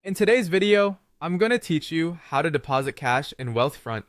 In today's video, I'm going to teach you how to deposit cash in Wealthfront.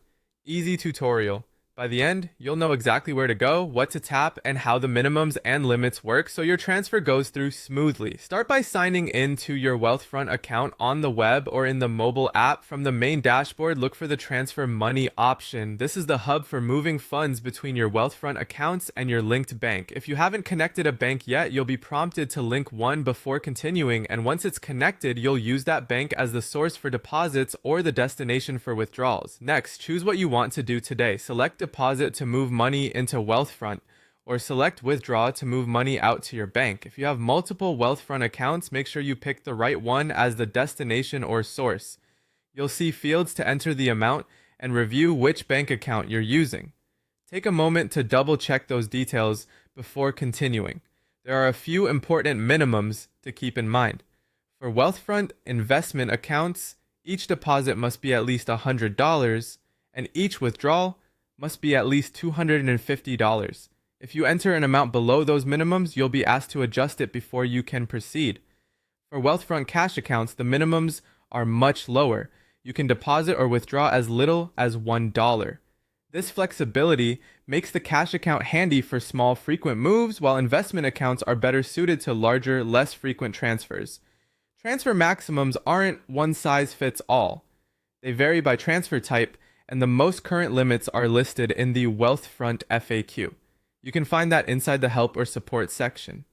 Easy tutorial. By the end, you'll know exactly where to go, what to tap, and how the minimums and limits work so your transfer goes through smoothly. Start by signing in to your Wealthfront account on the web or in the mobile app. From the main dashboard, look for the transfer money option. This is the hub for moving funds between your Wealthfront accounts and your linked bank. If you haven't connected a bank yet, you'll be prompted to link one before continuing, and once it's connected, you'll use that bank as the source for deposits or the destination for withdrawals. Next, choose what you want to do today. Select deposit to move money into Wealthfront, or select withdraw to move money out to your bank. If you have multiple Wealthfront accounts, make sure you pick the right one as the destination or source. You'll see fields to enter the amount and review which bank account you're using. Take a moment to double check those details before continuing. There are a few important minimums to keep in mind. For Wealthfront investment accounts, each deposit must be at least $100, and each withdrawal must be at least $250. If you enter an amount below those minimums, you'll be asked to adjust it before you can proceed. For Wealthfront cash accounts, the minimums are much lower. You can deposit or withdraw as little as $1. This flexibility makes the cash account handy for small, frequent moves, while investment accounts are better suited to larger, less frequent transfers. Transfer maximums aren't one size fits all. They vary by transfer type, and the most current limits are listed in the Wealthfront FAQ. You can find that inside the help or support section.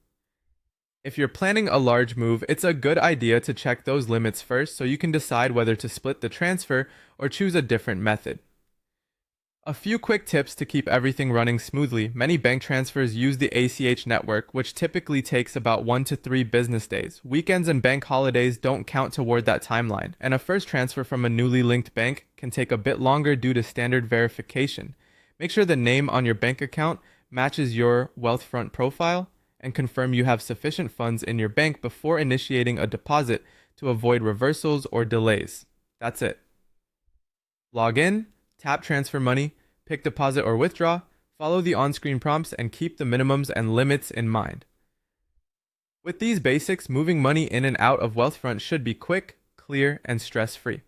If you're planning a large move, it's a good idea to check those limits first so you can decide whether to split the transfer or choose a different method. A few quick tips to keep everything running smoothly. Many bank transfers use the ACH network, which typically takes about 1 to 3 business days. Weekends and bank holidays don't count toward that timeline, and a first transfer from a newly linked bank can take a bit longer due to standard verification. Make sure the name on your bank account matches your Wealthfront profile, and confirm you have sufficient funds in your bank before initiating a deposit to avoid reversals or delays. That's it. Log in, tap transfer money, pick deposit or withdraw, follow the on-screen prompts, and keep the minimums and limits in mind. With these basics, moving money in and out of Wealthfront should be quick, clear, and stress-free.